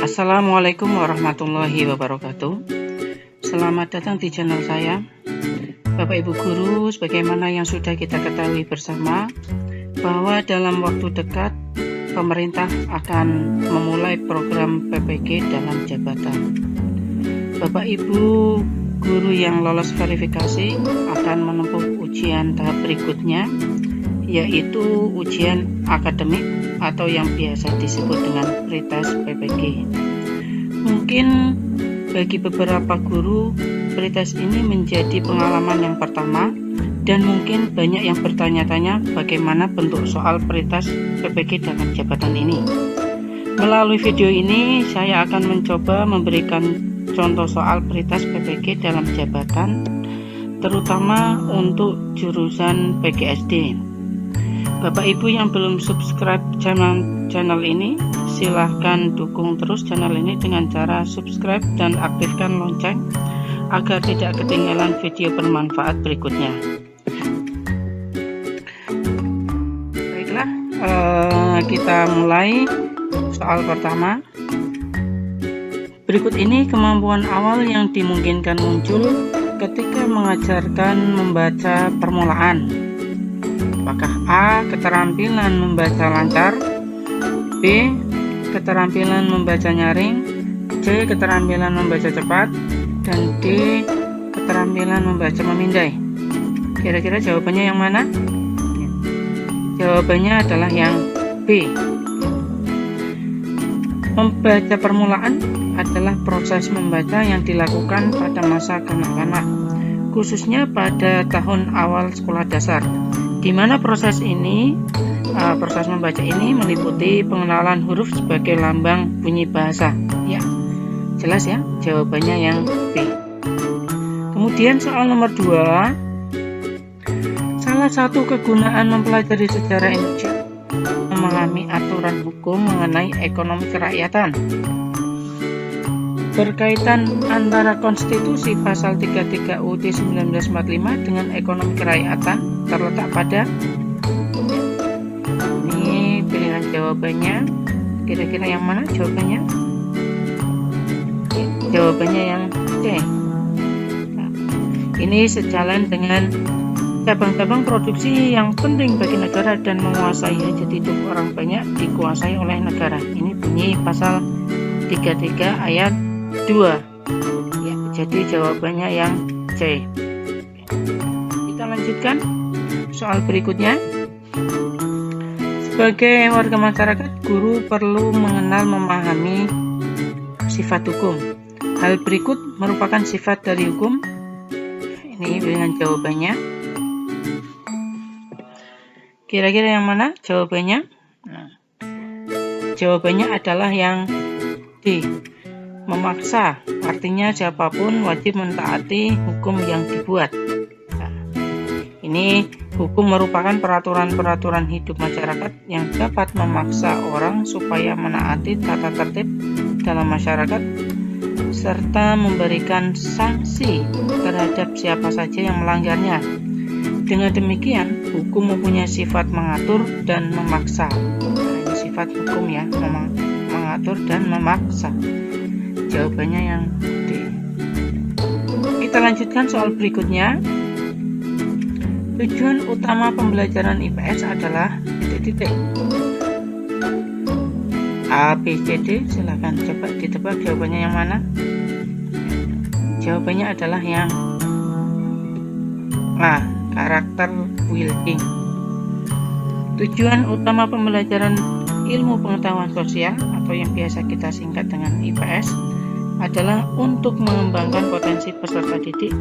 Assalamualaikum warahmatullahi wabarakatuh. Selamat datang di channel saya. Bapak Ibu Guru, sebagaimana yang sudah kita ketahui bersama bahwa dalam waktu dekat pemerintah akan memulai program PPG dalam jabatan. Bapak Ibu Guru yang lolos verifikasi akan menempuh ujian tahap berikutnya, yaitu ujian akademik atau yang biasa disebut dengan pretest PPG. Mungkin bagi beberapa guru pretest ini menjadi pengalaman yang pertama, dan mungkin banyak yang bertanya-tanya bagaimana bentuk soal pretest PPG dalam jabatan ini. Melalui video ini saya akan mencoba memberikan contoh soal pretest PPG dalam jabatan, terutama untuk jurusan PGSD. Bapak Ibu yang belum subscribe channel ini, silahkan dukung terus channel ini dengan cara subscribe dan aktifkan lonceng agar tidak ketinggalan video bermanfaat berikutnya. Baiklah, kita mulai soal pertama. Berikut ini kemampuan awal yang dimungkinkan muncul ketika mengajarkan membaca permulaan. Apakah A. keterampilan membaca lancar, B. keterampilan membaca nyaring, C. keterampilan membaca cepat, dan D. keterampilan membaca memindai? Kira-kira jawabannya yang mana? Jawabannya adalah yang B. Membaca permulaan adalah proses membaca yang dilakukan pada masa kanak-kanak, khususnya pada tahun awal sekolah dasar, di mana proses membaca ini meliputi pengenalan huruf sebagai lambang bunyi bahasa. Ya, jelas ya, jawabannya yang B. Kemudian soal nomor 2, salah satu kegunaan mempelajari sejarah Indonesia memahami aturan hukum mengenai ekonomi kerakyatan. Berkaitan antara konstitusi pasal 33 UUD 1945 dengan ekonomi kerakyatan terletak pada, ini pilihan jawabannya, kira-kira yang mana jawabannya? Jawabannya yang C. Nah, ini sejalan dengan cabang-cabang produksi yang penting bagi negara dan menguasai hajat hidup orang banyak dikuasai oleh negara. Ini bunyi pasal 33 ayat 2. Ya, jadi jawabannya yang C. Kita lanjutkan soal berikutnya. Sebagai warga masyarakat, guru perlu mengenal memahami sifat hukum. Hal berikut merupakan sifat dari hukum. Ini pilihan jawabannya. Kira-kira yang mana jawabannya? Nah, jawabannya adalah yang D. Memaksa, artinya siapapun wajib mentaati hukum yang dibuat. Nah, ini hukum merupakan peraturan-peraturan hidup masyarakat yang dapat memaksa orang supaya menaati tata tertib dalam masyarakat serta memberikan sanksi terhadap siapa saja yang melanggarnya. Dengan demikian, hukum mempunyai sifat mengatur dan memaksa. Nah, ini sifat hukum ya, mengatur dan memaksa. Jawabannya yang D. Kita lanjutkan soal berikutnya. Tujuan utama pembelajaran IPS adalah titik-titik. A, B, C, D. Silahkan coba ditebak jawabannya yang mana. Jawabannya adalah yang A, karakter building. Tujuan utama pembelajaran ilmu pengetahuan sosial atau yang biasa kita singkat dengan IPS adalah untuk mengembangkan potensi peserta didik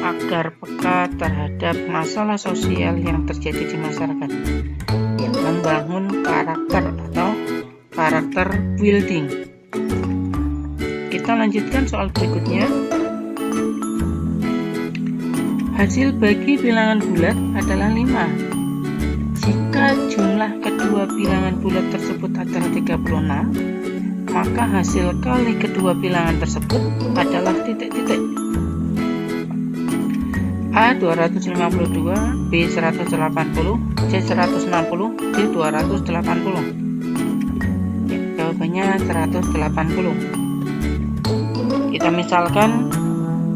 agar peka terhadap masalah sosial yang terjadi di masyarakat, yang membangun karakter atau karakter building. Kita lanjutkan soal berikutnya. Hasil bagi bilangan bulat adalah 5. Jika jumlah kedua bilangan bulat tersebut adalah 36, maka hasil kali kedua bilangan tersebut adalah titik-titik. A 252, B 180, C 160, D 280. Ya, Jawabannya 180. Kita misalkan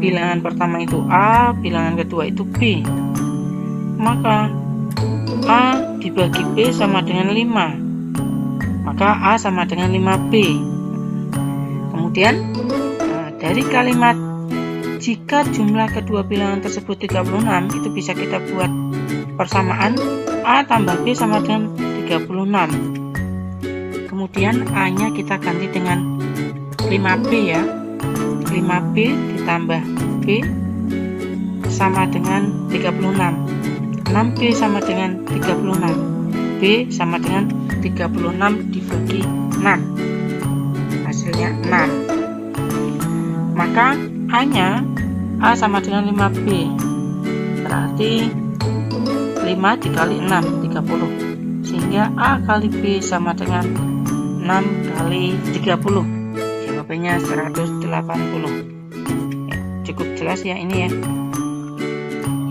bilangan pertama itu A, bilangan kedua itu B. Maka A dibagi B sama dengan 5. Maka A sama dengan 5B. Kemudian dari kalimat jika jumlah kedua bilangan tersebut 36, itu bisa kita buat persamaan A tambah B sama dengan 36. Kemudian A-nya kita ganti dengan 5B ya. 5B ditambah B sama dengan 36. 6B sama dengan 36. B sama dengan 36 dibagi 6. Hasilnya 6. Maka A-nya A sama dengan 5B. Berarti 5 dikali 6, 30. Sehingga A kali B sama dengan 6 kali 30. Jawabannya 180. Ya, cukup jelas ya ini ya.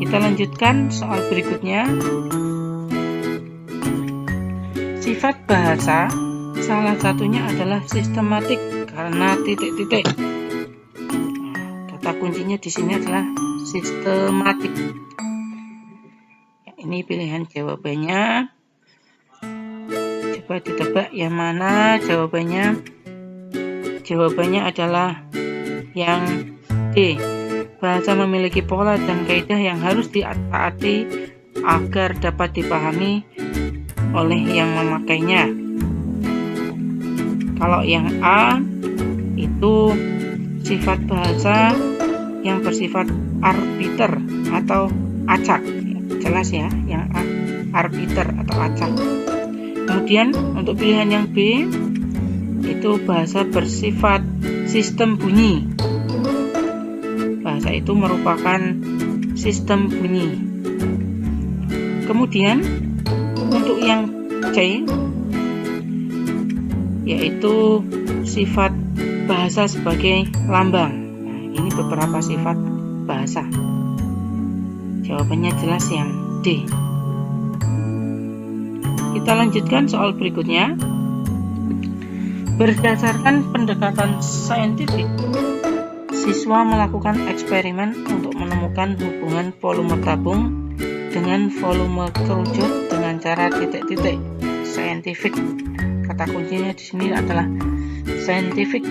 Kita lanjutkan soal berikutnya. Sifat bahasa salah satunya adalah sistematik karena titik-titik. Kata kuncinya di sini adalah sistematik. Ya, ini pilihan jawabannya. Coba ditebak yang mana jawabannya. Jawabannya adalah yang D. Bahasa memiliki pola dan kaidah yang harus ditaati agar dapat dipahami oleh yang memakainya. Kalau yang A itu sifat bahasa yang bersifat arbiter atau acak. Jelas ya, yang A arbiter atau acak. Kemudian untuk pilihan yang B itu bahasa bersifat sistem bunyi. Bahasa itu merupakan sistem bunyi. Kemudian untuk yang C yaitu sifat bahasa sebagai lambang. Nah, ini beberapa sifat bahasa. Jawabannya jelas yang D. Kita lanjutkan soal berikutnya. Berdasarkan pendekatan saintifik, siswa melakukan eksperimen untuk menemukan hubungan volume tabung dengan volume kerucut dengan cara titik-titik. Saintifik. Kata kuncinya di sini adalah saintifik.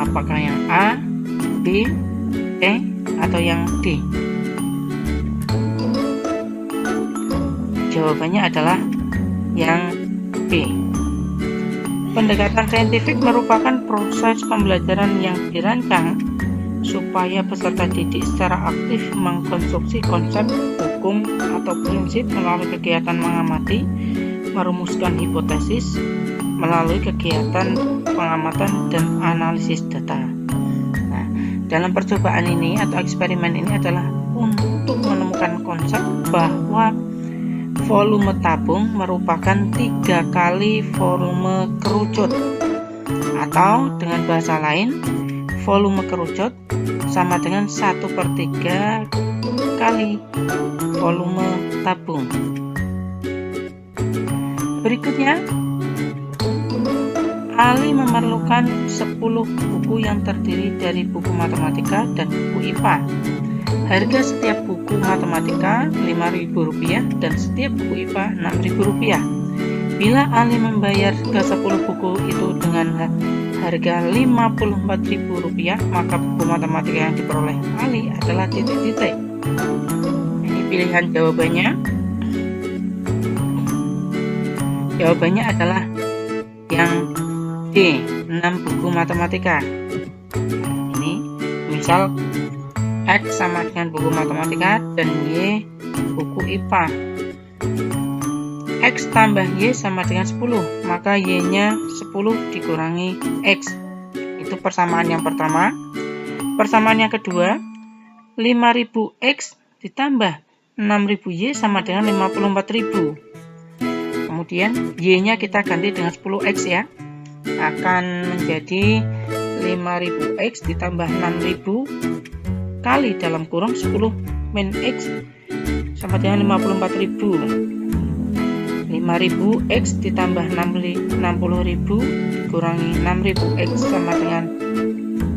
Apakah yang A, B, C, atau yang D? Jawabannya adalah yang B. Pendekatan saintifik merupakan proses pembelajaran yang dirancang supaya peserta didik secara aktif mengkonstruksi konsep, hukum, atau prinsip melalui kegiatan mengamati, merumuskan hipotesis, melalui kegiatan pengamatan dan analisis data. Nah, dalam percobaan ini atau eksperimen ini adalah untuk menemukan konsep bahwa volume tabung merupakan 3 kali volume kerucut, atau dengan bahasa lain volume kerucut sama dengan 1/3 kali volume tabung. Berikutnya, Ali memerlukan 10 buku yang terdiri dari buku matematika dan buku IPA. Harga setiap buku matematika Rp5.000 dan setiap buku IPA Rp6.000. Bila Ali membayar ke 10 buku itu dengan harga Rp54.000, maka buku matematika yang diperoleh Ali adalah titik-titik. Ini pilihan jawabannya. Jawabannya adalah yang D, 6 buku matematika. Ini misal X sama dengan buku matematika dan Y buku IPA. X tambah Y sama dengan 10, maka Y-nya 10 dikurangi X. Itu persamaan yang pertama. Persamaan yang kedua, 5.000X ditambah 6.000Y sama dengan 54.000. Kemudian Y-nya kita ganti dengan 10X ya. Akan menjadi 5.000X ditambah 6.000 kali dalam kurung 10 min X sama dengan 54.000. 5 5.000 X ditambah 60.000 dikurangi 6.000 X sama dengan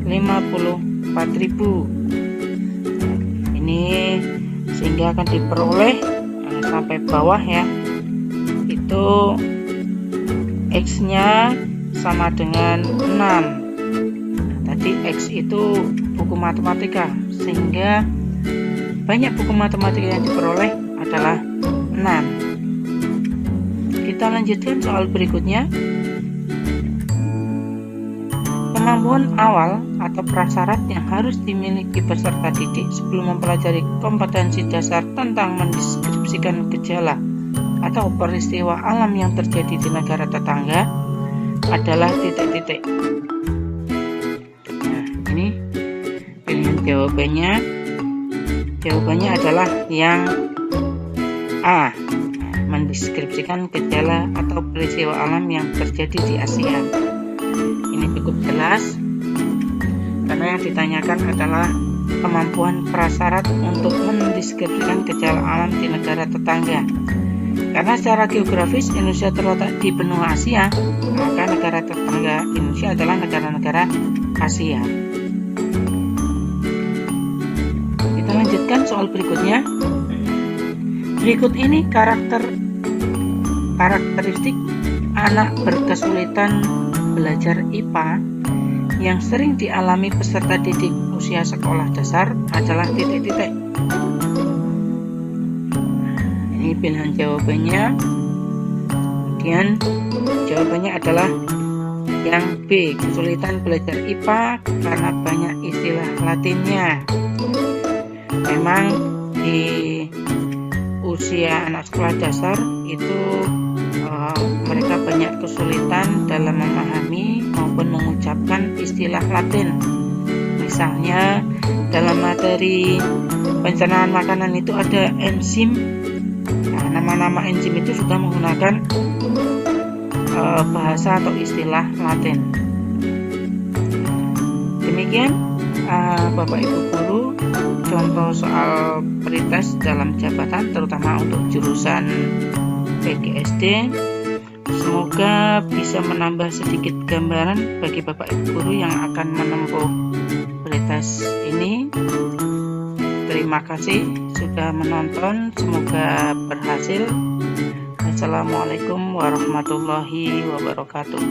54.000. Ini sehingga akan diperoleh sampai bawah ya, itu X nya sama dengan 6. Tadi X itu buku matematika, sehingga banyak buku matematika yang diperoleh adalah 6. Kita lanjutkan soal berikutnya. Kemampuan awal atau prasyarat yang harus dimiliki peserta didik sebelum mempelajari kompetensi dasar tentang mendeskripsikan gejala atau peristiwa alam yang terjadi di negara tetangga adalah titik-titik. Nah, ini pilihan jawabannya. Jawabannya adalah yang A, mendeskripsikan gejala atau peristiwa alam yang terjadi di Asia. Ini cukup jelas karena yang ditanyakan adalah kemampuan prasyarat untuk mendeskripsikan gejala alam di negara tetangga. Karena secara geografis Indonesia terletak di benua Asia, maka negara tetangga Indonesia adalah negara-negara Asia. Kita lanjutkan soal berikutnya. Berikut ini karakteristik anak berkesulitan belajar IPA yang sering dialami peserta didik usia sekolah dasar adalah titik-titik. Ini pilihan jawabannya. Kemudian jawabannya adalah yang B, kesulitan belajar IPA karena banyak istilah Latinnya. Memang di usia anak sekolah dasar itu mereka banyak kesulitan dalam memahami maupun mengucapkan istilah Latin. Misalnya dalam materi pencernaan makanan itu ada enzim. Nah, nama-nama enzim itu sudah menggunakan bahasa atau istilah Latin. Demikian Bapak Ibu guru, contoh soal pretest dalam jabatan terutama untuk jurusan PGSD. Semoga bisa menambah sedikit gambaran bagi Bapak Ibu guru yang akan menempuh pretest ini. Terima kasih sudah menonton, semoga berhasil. Assalamualaikum warahmatullahi wabarakatuh.